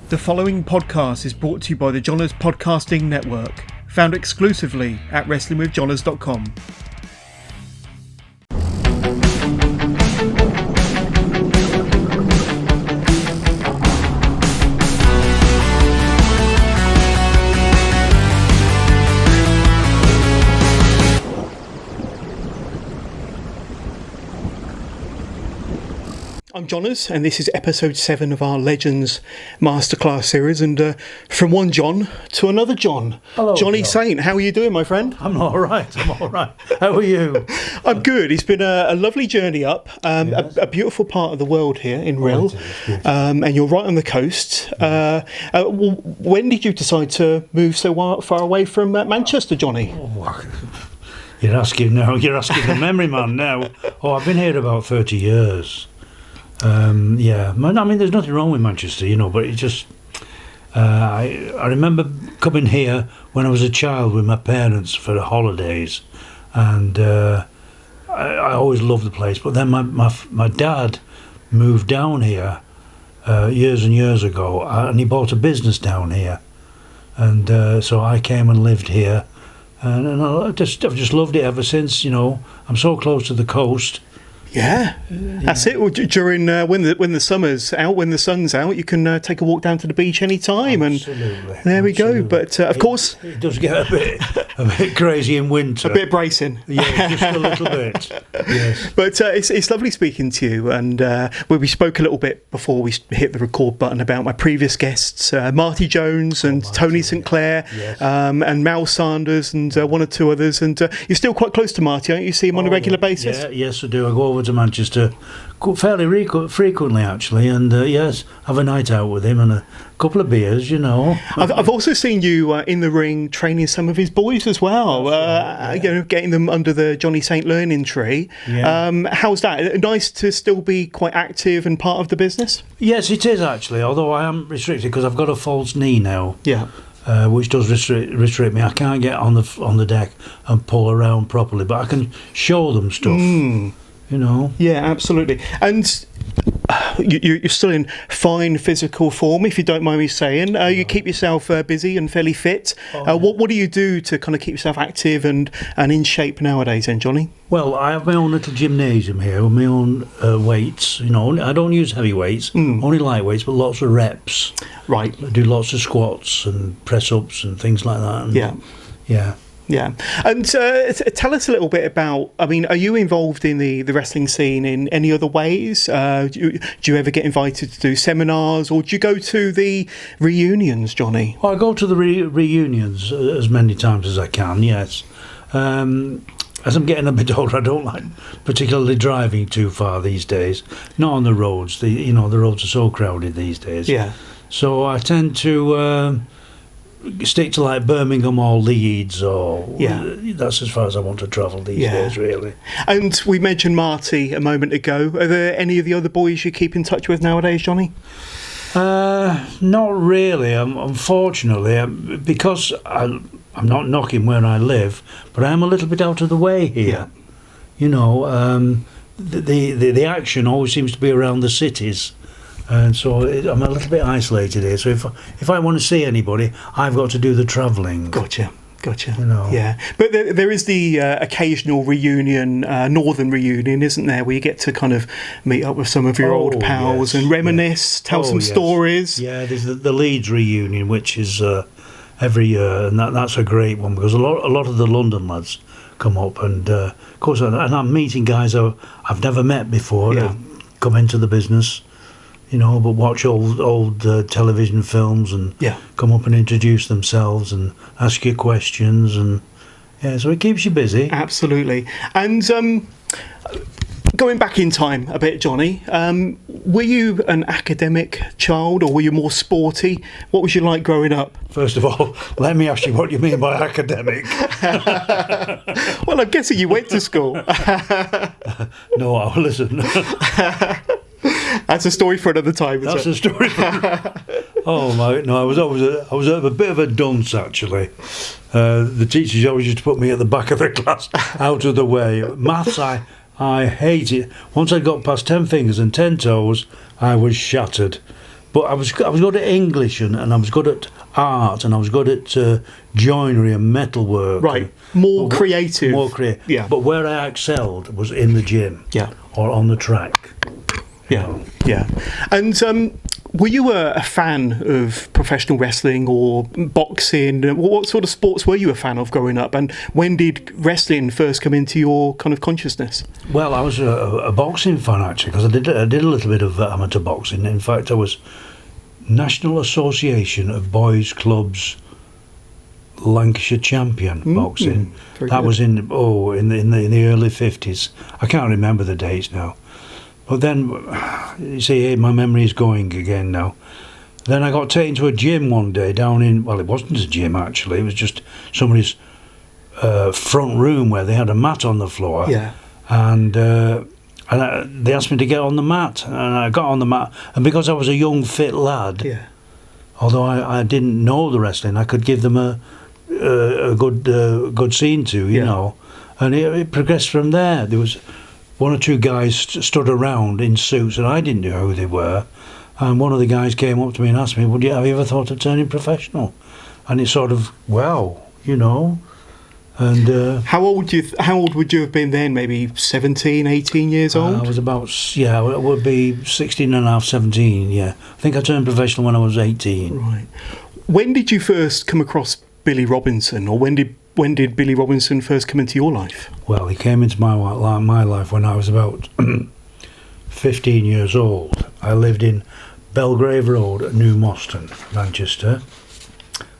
The following podcast is brought to you by the Johners Podcasting Network, found exclusively at wrestlingwithjohners.com. I'm Johners, and this is episode 7 of our Legends Masterclass series, and from one John to another John. Hello, Johnny John. Saint, how are you doing, my friend? I'm all right. How are you? I'm good. It's been a lovely journey up, Yes. a beautiful part of the world here in Rill, it is, yes. and you're right on the coast. When did you decide to move so far away from Manchester, Johnny? You're asking the memory man now. I've been here about 30 years. I mean, there's nothing wrong with Manchester, but it just... I remember coming here when I was a child with my parents for the holidays, and I always loved the place. But then my dad moved down here years and years ago, and he bought a business down here, and so I came and lived here, and I've just loved it ever since. I'm so close to the coast. Yeah, that's it. Well, during when the summer's out, when the sun's out, you can take a walk down to the beach any time. Absolutely. And there we go. But of course, it does get a bit crazy in winter. a bit bracing. Yeah, just a little bit. Yes. But it's lovely speaking to you. And we spoke a little bit before we hit the record button about my previous guests, Marty Jones and Tony St. Clair, Yes. and Mal Sanders and one or two others. And you're still quite close to Marty, aren't you? You see him on a regular basis? Yeah, yes, I do. I go over to Manchester fairly frequently, actually, and yes, have a night out with him and a couple of beers, I've also seen you in the ring training some of his boys as well, getting them under the Johnny Saint learning tree. Yeah. How's that? Nice to still be quite active and part of the business? Yes, it is, actually, although I am restricted because I've got a false knee now. Yeah. Which does restrict me. I can't get on the deck and pull around properly, but I can show them stuff. Yeah, absolutely. And you're still in fine physical form, if you don't mind me saying. You keep yourself busy and fairly fit. What do you do to kind of keep yourself active and in shape nowadays then, Johnny? Well, I have my own little gymnasium here with my own weights. I don't use heavy weights, only light weights, but lots of reps. Right. I do lots of squats and press-ups and things like that. And Yeah. And tell us a little bit about, are you involved in the wrestling scene in any other ways? Do you ever get invited to do seminars, or do you go to the reunions, Johnny? Well, I go to the reunions as many times as I can, yes. As I'm getting a bit older, I don't like particularly driving too far these days. Not on the roads. The roads are so crowded these days. Yeah. So I tend to... stick to like Birmingham or Leeds, or that's as far as I want to travel these days, really. And we mentioned Marty a moment ago. Are there any of the other boys you keep in touch with nowadays, Johnny? Not really, unfortunately, because I'm not knocking where I live, but I am a little bit out of the way here. The action always seems to be around the cities. And so I'm a little bit isolated here. So if I want to see anybody, I've got to do the travelling. Gotcha. Yeah. But there is the occasional reunion, northern reunion, isn't there, where you get to kind of meet up with some of your old pals and reminisce, tell some stories. Yeah, there's the Leeds reunion, which is every year, and that's a great one because a lot of the London lads come up, and of course, and I'm meeting guys I've never met before. Yeah. Come into the business. But watch old television films and come up and introduce themselves and ask you questions, and so it keeps you busy. Absolutely. And going back in time a bit, Johnny, were you an academic child or were you more sporty? What was you like growing up? First of all, let me ask you what you mean by academic. Well, I'm guessing you went to school. No, listen. That's a story for another time. That's a story for... Oh my! No, I was a bit of a dunce actually. The teachers always used to put me at the back of the class, out of the way. Maths, I hate it. Once I got past 10 fingers and 10 toes, I was shattered. But I was good at English and I was good at art and I was good at joinery and metalwork. Right, more creative. More creative. Yeah. But where I excelled was in the gym. Yeah. Or on the track. Yeah, yeah. And were you a fan of professional wrestling or boxing? What sort of sports were you a fan of growing up? And when did wrestling first come into your kind of consciousness? Well, I was a boxing fan actually, because I did a little bit of amateur boxing. In fact, I was National Association of Boys Clubs Lancashire champion boxing. That good. Was in the early 50s. I can't remember the dates now. But then, you see, my memory is going again now. Then I got taken to a gym one day down in, well, it wasn't a gym actually, it was just somebody's front room where they had a mat on the floor. Yeah. And they asked me to get on the mat, and I got on the mat. And because I was a young, fit lad, yeah. although I didn't know the wrestling, I could give them a good scene to, you know. And it progressed from there. There was one or two guys stood around in suits, and I didn't know who they were. And one of the guys came up to me and asked me, have you ever thought of turning professional? And it's sort of, wow, you know. And how old would you have been then? Maybe 17, 18 years old? I was about, it would be 16 and a half, 17, yeah. I think I turned professional when I was 18. Right. When did you first come across Billy Robinson, or when did Billy Robinson first come into your life? Well, he came into my life when I was about 15 years old. I lived in Belgrave Road at New Moston, Manchester.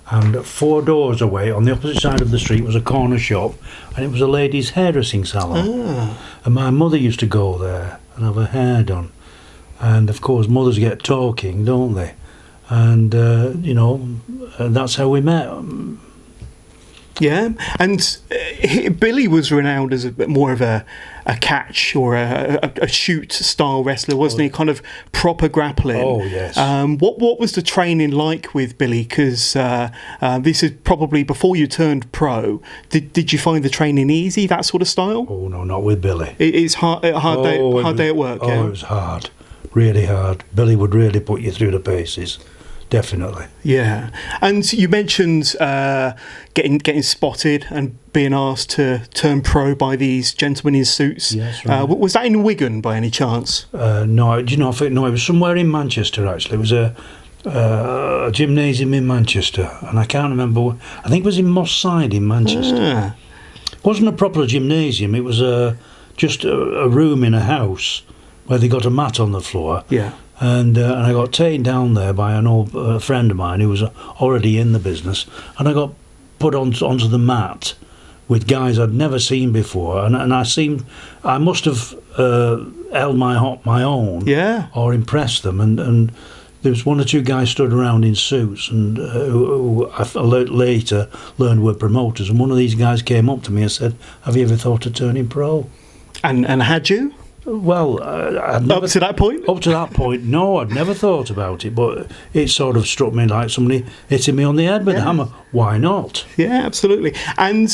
And 4 doors away, on the opposite side of the street, was a corner shop, and it was a ladies' hairdressing salon. And my mother used to go there and have her hair done. And of course, mothers get talking, don't they? And that's how we met. Yeah, and Billy was renowned as more of a catch or a shoot style wrestler, wasn't he? Kind of proper grappling. Oh yes. What was the training like with Billy? Because this is probably before you turned pro. Did you find the training easy, that sort of style? Oh no, not with Billy. It's hard day at work. Oh, it was hard, really hard. Billy would really put you through the paces. Definitely. Yeah. And you mentioned getting spotted and being asked to turn pro by these gentlemen in suits. Yes, right. Was that in Wigan by any chance? No, do you know? No, it was somewhere in Manchester actually. It was a gymnasium in Manchester, and I can't remember. I think it was in Moss Side in Manchester. It wasn't a proper gymnasium. It was just a room in a house where they got a mat on the floor. Yeah. And I got taken down there by an old friend of mine who was already in the business, and I got put onto the mat with guys I'd never seen before, and I must have held my own, yeah, or impressed them, and there was 1 or 2 guys stood around in suits, and who I later learned were promoters, and one of these guys came up to me and said, "Have you ever thought of turning pro?" And had you? Well, up to that point? Up to that point, no, I'd never thought about it, but it sort of struck me like somebody hitting me on the head with a hammer. Why not? Yeah, absolutely. And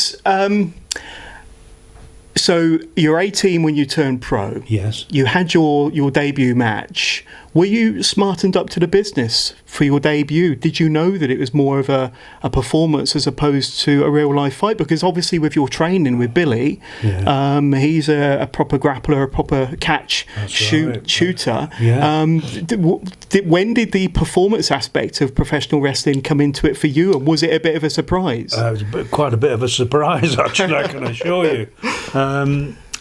so you're 18 when you turned pro. Yes. You had your debut match. Were you smartened up to the business for your debut? Did you know that it was more of a performance as opposed to a real life fight? Because obviously with your training with Billy, he's a proper grappler, a proper catch shooter. Yeah. When did the performance aspect of professional wrestling come into it for you? And was it a bit of a surprise? It was quite a bit of a surprise, actually, I can assure you.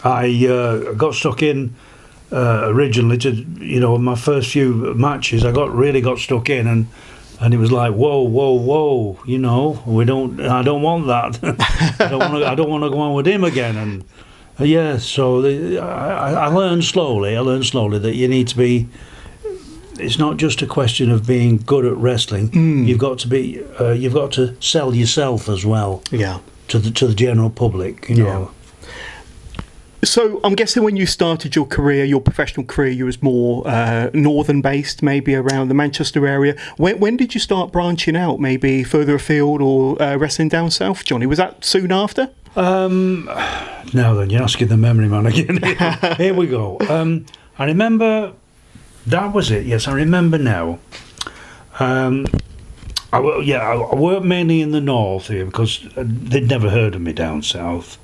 I got stuck in originally to, my first few matches, I really got stuck in, and it was like, whoa, I don't want that. I don't want to go on with him again. And so I learned slowly that you need to be. It's not just a question of being good at wrestling. You've got to be. You've got to sell yourself as well. Yeah. To the general public, you know. So I'm guessing when you started your career, your professional career, you was more northern based, maybe around the Manchester area. When did you start branching out, maybe further afield or wrestling down south, Johnny? Was that soon after? Now then, you're asking the memory man again. Here we go. I remember, that was it, yes, I remember now. I worked mainly in the north here because they'd never heard of me down south.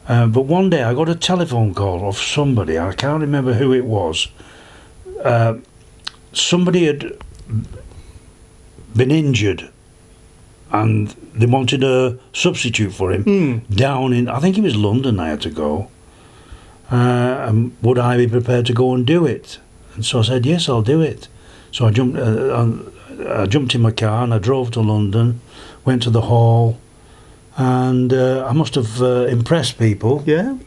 But one day I got a telephone call of somebody, I can't remember who it was. Somebody had been injured and they wanted a substitute for him down in, I think it was London I had to go. Would I be prepared to go and do it? And so I said, yes, I'll do it. So I jumped in my car and I drove to London, went to the hall, and I must have impressed people. Yeah.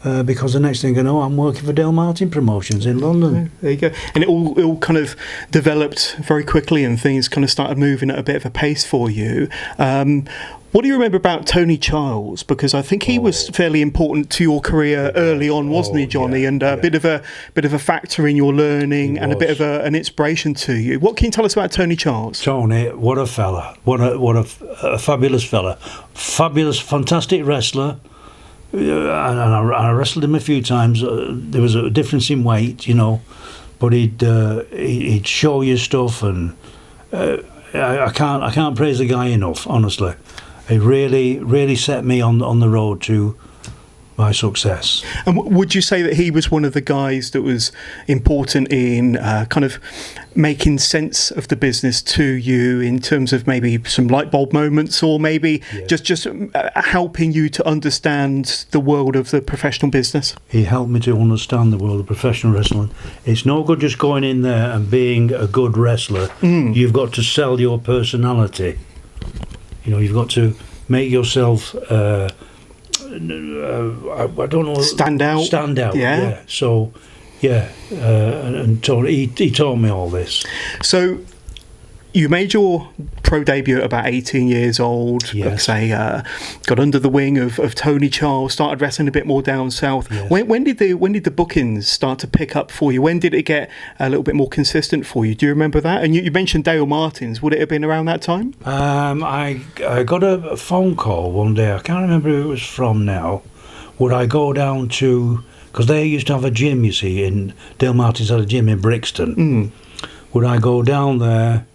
Because the next thing I know, I'm working for Dale Martin Promotions in London. There you go. And it all kind of developed very quickly, and things kind of started moving at a bit of a pace for you. What do you remember about Tony Childs? Because I think he was fairly important to your career early on, wasn't he, Johnny? Yeah, and a bit of a factor in your learning, and a bit of an inspiration to you. What can you tell us about Tony Childs? Tony, what a fella! What a fabulous fella! Fabulous, fantastic wrestler. And I wrestled him a few times. There was a difference in weight, but he'd show you stuff, and I can't praise the guy enough. Honestly, he really set me on the road to my success. And would you say that he was one of the guys that was important in kind of making sense of the business to you, in terms of maybe some light bulb moments, or maybe just helping you to understand the world of the professional business? He helped me to understand the world of professional wrestling. It's no good just going in there and being a good wrestler. You've got to sell your personality. You've got to make yourself I don't know, stand out. Yeah. So and he taught me all this. So you made your pro debut at about 18 years old. Yes. Like I say, got under the wing of Tony Charles, started wrestling a bit more down south. Yes. When did the bookings start to pick up for you? When did it get a little bit more consistent for you? Do you remember that? And you mentioned Dale Martin's. Would it have been around that time? I got a phone call one day. I can't remember who it was from now. Would I go down to, because they used to have a gym, you see, in Dale Martin's had a gym in Brixton. Would I go down there?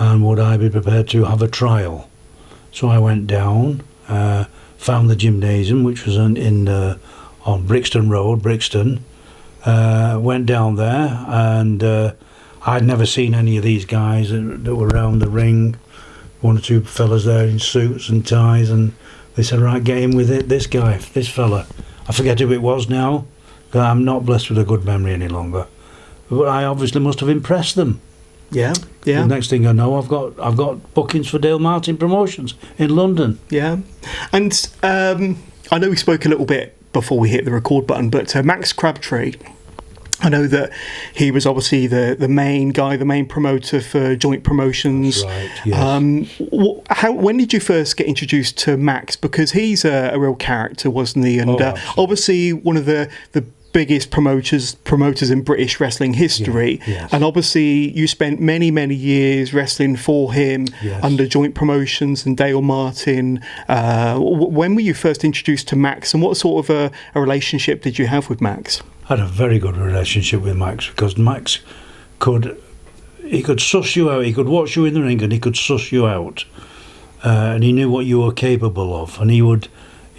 And would I be prepared to have a trial? So I went down, found the gymnasium, which was on Brixton Road, Brixton. Went down there, and I'd never seen any of these guys that were around the ring. One or two fellas there in suits and ties, and they said, right, get in with it. This fella. I forget who it was now. I'm not blessed with a good memory any longer. But I obviously must have impressed them. Yeah. The next thing I know, I've got bookings for Dale Martin Promotions in London. Yeah, and I know we spoke a little bit before we hit the record button, but Max Crabtree, I know that he was obviously the main guy, the main promoter for Joint Promotions. That's right, yes. When did you first get introduced to Max? Because he's a real character, wasn't he? And obviously one of the biggest promoters in British wrestling history. Yes. And obviously you spent many years wrestling for him under Joint Promotions and Dale Martin. When were you first introduced to Max, and what sort of a relationship did you have with Max? I had a very good relationship with Max, because Max could suss you out. He could watch you in the ring and he could suss you out, and he knew what you were capable of, and he would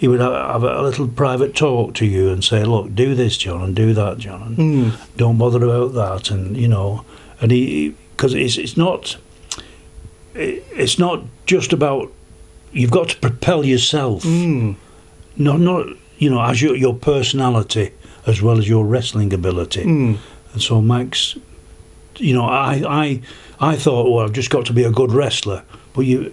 have a little private talk to you and say, look, do this, John, and do that, John, and don't bother about that, and and he, because it's not just about, you've got to propel yourself, not as your personality as well as your wrestling ability. And so Max, I thought, well, I've just got to be a good wrestler, but you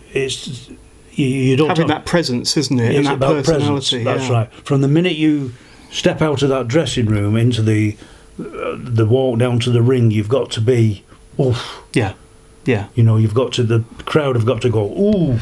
don't having that presence, isn't it? It's and that about personality. Presence. That's right. From the minute you step out of that dressing room into the walk down to the ring, you've got to be, oof. Yeah. The crowd have got to go, ooh.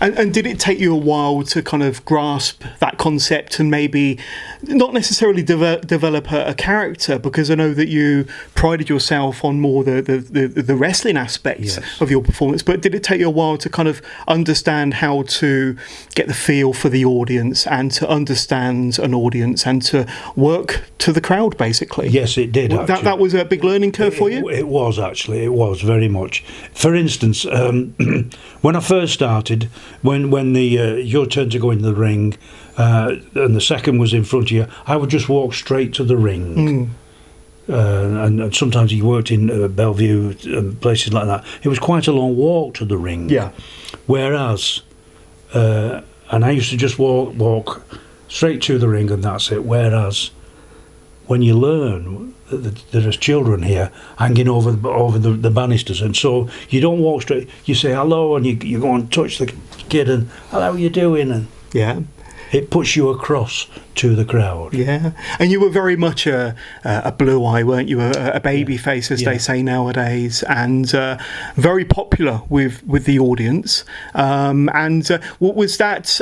And did it take you a while to kind of grasp that that concept and maybe not necessarily develop a character, because I know that you prided yourself on more the wrestling aspects of your performance, but did it take you a while to kind of understand how to get the feel for the audience and to understand an audience and to work to the crowd, basically? Yes, it did. That was a big learning curve for you? It was, actually. It was very much. For instance, when I first started, when your turn to go into the ring, and the second was in front of you, I would just walk straight to the ring. And sometimes he worked in Bellevue and places like that. It was quite a long walk to the ring. Yeah. Whereas, and I used to just walk straight to the ring and that's it. Whereas, when you learn that there's children here hanging over the banisters, and so you don't walk straight. You say hello, and you go and touch the kid, and how are you doing? And yeah, it puts you across to the crowd. Yeah, and you were very much a blue eye, weren't you? A baby face, as they say nowadays, and very popular with the audience. Was that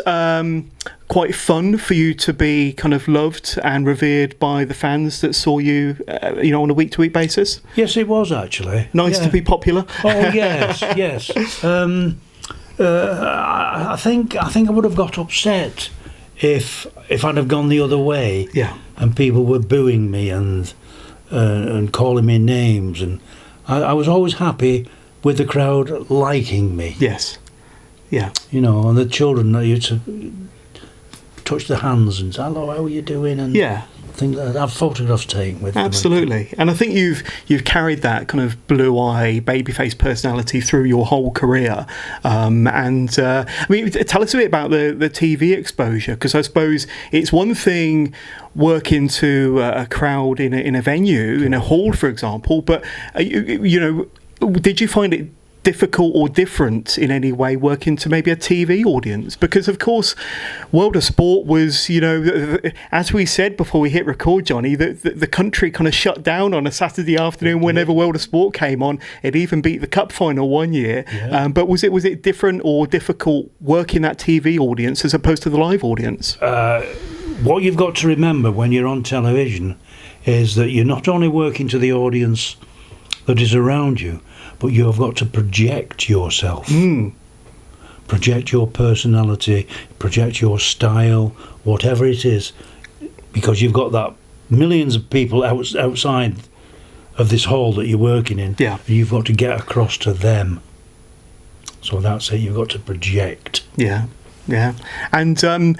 quite fun for you to be kind of loved and revered by the fans that saw you, on a week-to-week basis? Yes, it was actually nice to be popular. Oh yes, yes. I think I would have got upset if I'd have gone the other way. Yeah. And people were booing me and calling me names, and I was always happy with the crowd liking me. Yes. Yeah. And the children used to touch the hands and say, hello, how are you doing? And things like that. Have photographs taken with them. Absolutely. And I think you've carried that kind of blue eye, babyface personality through your whole career. I mean, tell us a bit about the TV exposure, because I suppose it's one thing working to a crowd in a venue, in a hall, for example, but did you find it difficult or different in any way working to maybe a TV audience? Because of course World of Sport was, as we said before we hit record, Johnny, the country kind of shut down on a Saturday afternoon whenever World of Sport came on. It even beat the cup final one year. But was it different or difficult working that TV audience as opposed to the live audience? What you've got to remember when you're on television is that you're not only working to the audience that is around you, but you have got to project yourself. Project your personality, project your style, whatever it is, because you've got that millions of people outside of this hall that you're working in. Yeah. You've got to get across to them. So that's it, you've got to project. Yeah. And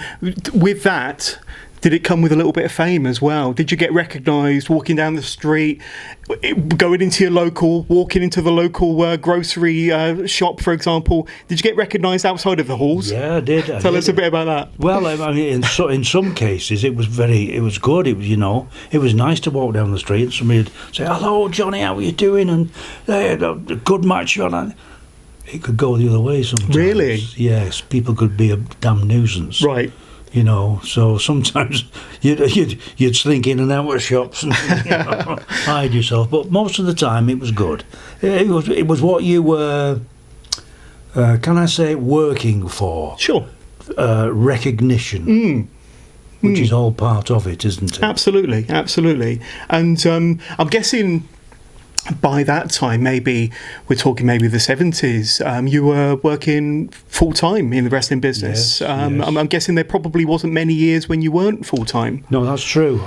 with that, did it come with a little bit of fame as well? Did you get recognised walking down the street, walking into the local grocery shop, for example? Did you get recognised outside of the halls? Yeah, I did. Tell us a bit about that. Well, I mean, in some cases, it was good. It was nice to walk down the street and somebody would say, "Hello, Johnny, how are you doing?" And a good match on. It could go the other way sometimes. Really? Yes, people could be a damn nuisance. Right. So sometimes you'd slink in and out of shops and hide yourself. But most of the time, it was good. It was what you were, can I say, working for? Sure. Recognition. Which is all part of it, isn't it? Absolutely. And I'm guessing by that time, maybe we're talking maybe the 70s, you were working full-time in the wrestling business. Yes, I'm guessing there probably wasn't many years when you weren't full-time. No, that's true.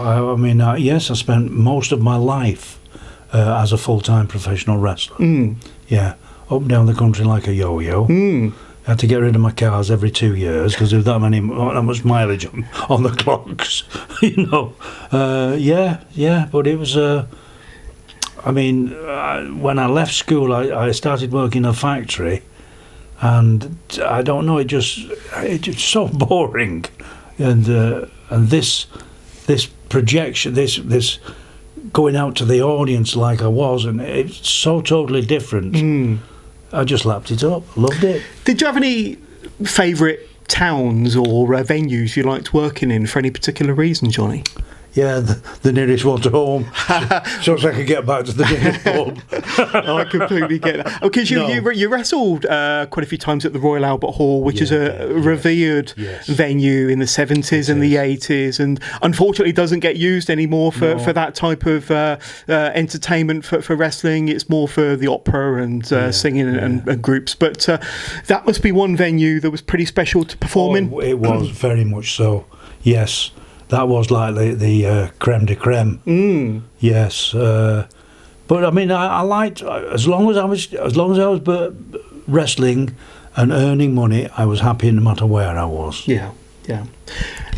Yes, I spent most of my life as a full-time professional wrestler. Yeah, up and down the country like a yo-yo. I had to get rid of my cars every 2 years because there was that much mileage on the clocks. But it was... when I left school, I started working in a factory, and I don't know, it's just so boring, and this projection, this going out to the audience like I was, and it's so totally different. I just lapped it up, loved it. Did you have any favourite towns or venues you liked working in for any particular reason, Johnny? Yeah, the nearest one to home, so I could get back to the nearest pub. I completely get that. Because you wrestled quite a few times at the Royal Albert Hall, which is a revered venue in the 70s and the 80s, and unfortunately doesn't get used anymore for that type of entertainment for wrestling. It's more for the opera and singing and groups. But that must be one venue that was pretty special to perform in. It was very much so. Yes. That was like the creme de creme. Yes, but I mean, I liked as long as I was wrestling and earning money. I was happy no matter where I was. Yeah.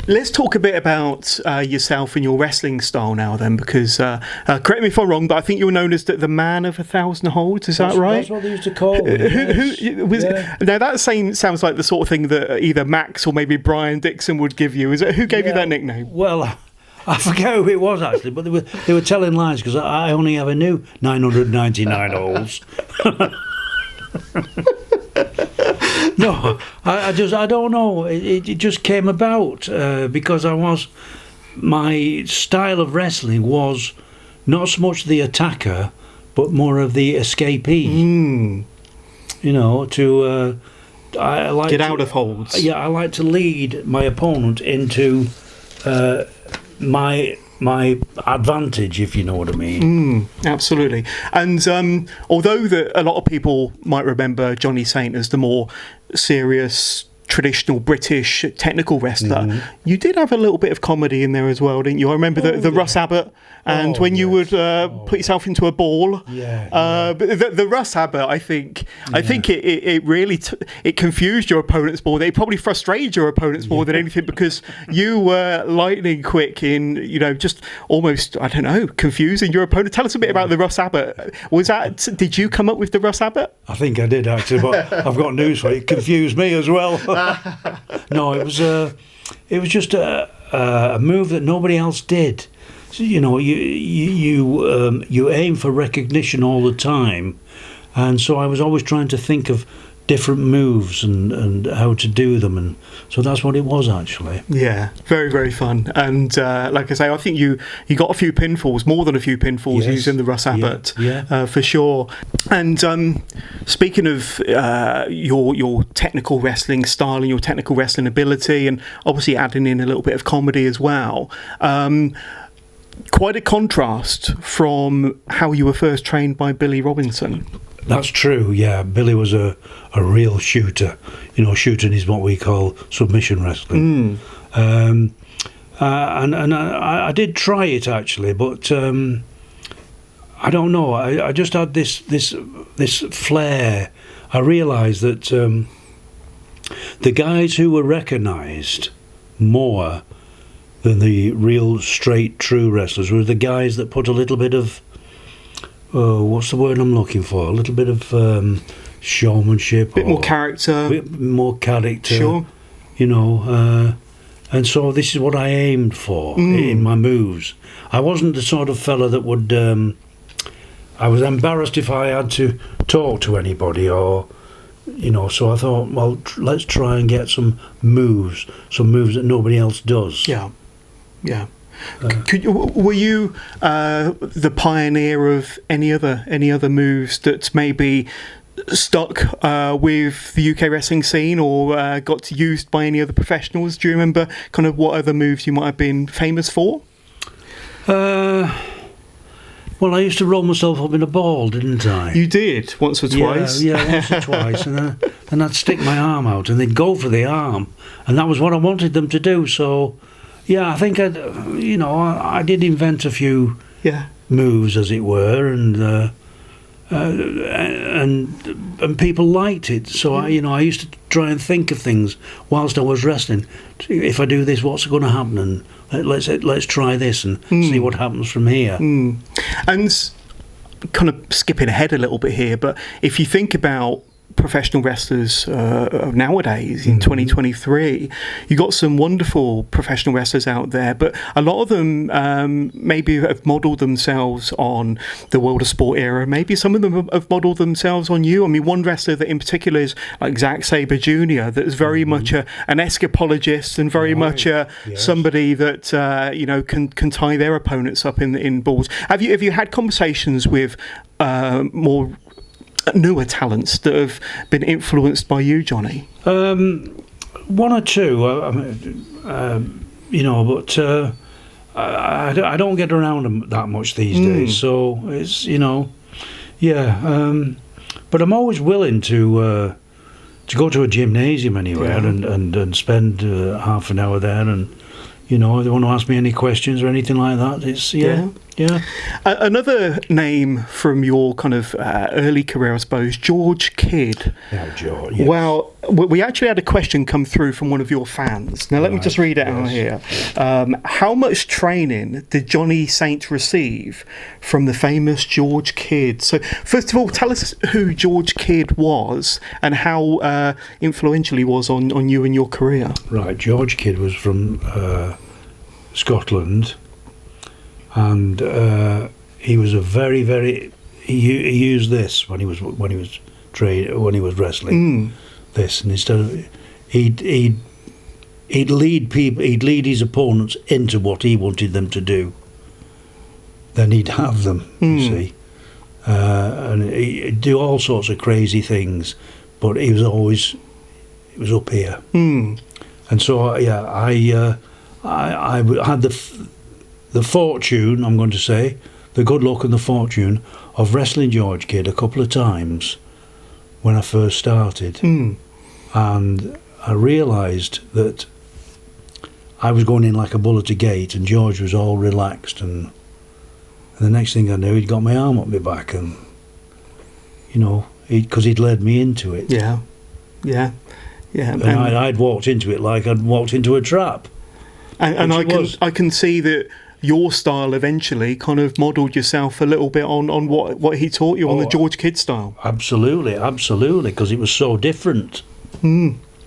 Let's talk a bit about yourself and your wrestling style now, then, because correct me if I'm wrong, but I think you were known as the man of 1,000 holds. Is that right? That's what they used to call me. Who was? Yeah. Now that sounds like the sort of thing that either Max or maybe Brian Dixon would give you. Is it? Who gave you that nickname? Well, I forget who it was actually, but they were telling lies because I only ever knew 999 holds. No, I don't know. It just came about because my style of wrestling was not so much the attacker, but more of the escapee. You know, I like get out of holds. Yeah, I like to lead my opponent into my advantage, if you know what I mean. Absolutely. And although a lot of people might remember Johnny Saint as the more serious, traditional British technical wrestler, you did have a little bit of comedy in there as well, didn't you? I remember the Russ Abbott, and when you would put yourself into a ball. But the Russ Abbott, I think it really it confused your opponents more. It probably frustrated your opponents more than anything, because you were lightning quick in, just almost, I don't know, confusing your opponent. Tell us a bit about the Russ Abbott. Did you come up with the Russ Abbott? I think I did actually, but I've got news for you. It confused me as well. No, it was just a move that nobody else did. So, you aim for recognition all the time, and so I was always trying to think of different moves and how to do them, and so that's what it was actually. Yeah, very, very fun. And like I say, I think you got a few pinfalls, more than a few pinfalls, using the Russ Abbott, for sure. And speaking of your technical wrestling style and your technical wrestling ability, and obviously adding in a little bit of comedy as well, quite a contrast from how you were first trained by Billy Robinson. That's true, yeah. Billy was a real shooter. Shooting is what we call submission wrestling. And I did try it actually, but I don't know. I just had this flair. I realised that the guys who were recognised more than the real straight true wrestlers were the guys that put a little bit of what's the word I'm looking for? A little bit of showmanship, bit more character. Bit more character. Sure. And so this is what I aimed for in my moves. I wasn't the sort of fella that would. I was embarrassed if I had to talk to anybody, or So I thought, well, let's try and get some moves that nobody else does. Yeah. Were you the pioneer of any other moves that maybe stuck with the UK wrestling scene, or got used by any other professionals? Do you remember kind of what other moves you might have been famous for? Well, I used to roll myself up in a ball, didn't I? You did, once or twice? Yeah, once or twice. And then I'd stick my arm out and they'd go for the arm. And that was what I wanted them to do. So, yeah, I think I did invent a few moves, as it were, and people liked it. So, I used to try and think of things whilst I was wrestling. If I do this, what's going to happen? And let's try this and see what happens from here. And kind of skipping ahead a little bit here, but if you think about professional wrestlers nowadays in 2023. You got some wonderful professional wrestlers out there, but a lot of them maybe have modelled themselves on the World of Sport era. Maybe some of them have modelled themselves on you. I mean, one wrestler that in particular is like Zack Sabre Jr. that is very much an escapologist and very much somebody that you know can tie their opponents up in balls. Have you had conversations with more newer talents that have been influenced by you, Johnny? One or two, you know, but I don't get around them that much these days. So it's, you know, but I'm always willing to go to a gymnasium anywhere and spend half an hour there, and you know, they want to ask me any questions or anything like that. It's yeah. Another name from your kind of early career, I suppose, George Kidd. Yeah, George. Yes. Well, we actually had a question come through from one of your fans. Now, let me just read it out here. How much training did Johnny Saint receive from the famous George Kidd? So, first of all, tell us who George Kidd was and how influential he was on you and your career. Right, George Kidd was from Scotland. And he was a very, very. He used this when he was wrestling. This, and instead of he'd lead people, he'd lead his opponents into what he wanted them to do. Then he'd have them, you see, and he'd do all sorts of crazy things, but he was always up here. And so I had the fortune, I'm going to say, the good luck and the fortune of wrestling George Kidd a couple of times when I first started. And I realised that I was going in like a bull at a gate, and George was all relaxed, and the next thing I knew, he'd got my arm up my back, and, you know, because he'd led me into it. Yeah. And I'd walked into it like I'd walked into a trap. And I can see that your style eventually kind of modelled yourself a little bit on what he taught you on the George Kidd style. Absolutely, because it was so different.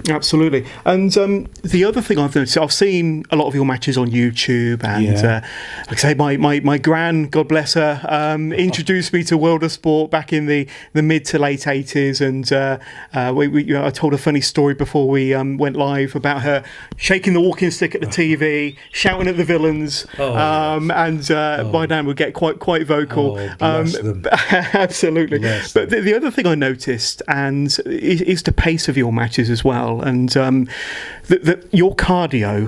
Absolutely. And the other thing I've noticed, I've seen a lot of your matches on YouTube, and like I say, my gran, God bless her, introduced me to World of Sport back in the mid to late 80s, and I told a funny story before we went live about her shaking the walking stick at the TV, shouting at the villains, and my nan would get quite vocal. Bless them. Absolutely. Bless But the other thing I noticed and is the pace of your matches as well. And your cardio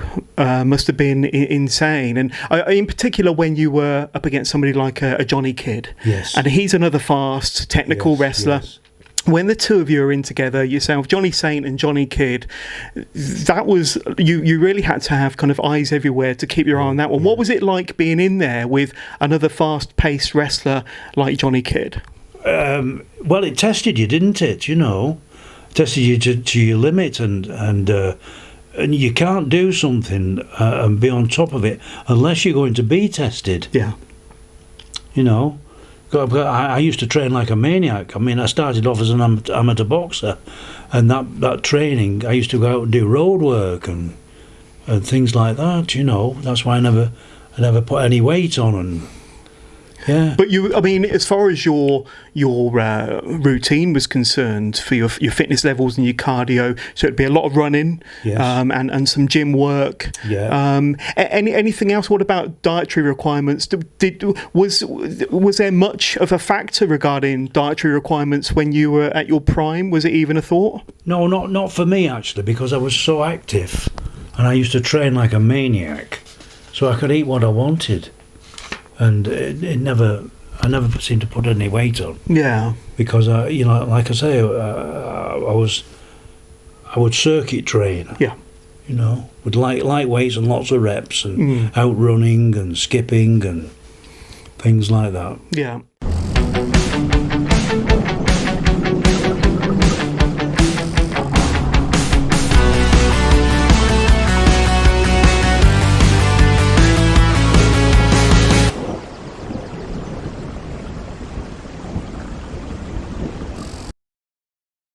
must have been insane, and in particular when you were up against somebody like a Johnny Kidd. Yes. And he's another fast, technical wrestler. Yes. When the two of you are in together, yourself, Johnny Saint and Johnny Kidd, that was you really had to have kind of eyes everywhere to keep your eye on that one. What was it like being in there with another fast-paced wrestler like Johnny Kidd? Well, it tested you, didn't it? You know. Tested you to your limit, and you can't do something and be on top of it unless you're going to be tested. Yeah. You know, I used to train like a maniac. I mean, I started off as an amateur boxer, and that training, I used to go out and do road work and things like that. You know, that's why I never put any weight on. And yeah. But I mean, as far as your routine was concerned for your fitness levels and your cardio, so it'd be a lot of running, and some gym work. Yeah. Anything else? What about dietary requirements? Was there much of a factor regarding dietary requirements when you were at your prime? Was it even a thought? No, not for me actually, because I was so active, and I used to train like a maniac, so I could eat what I wanted. And I never seemed to put any weight on. Yeah. Because you know, like I say, I would circuit train. Yeah. You know, with light weights and lots of reps and outrunning and skipping and things like that. Yeah.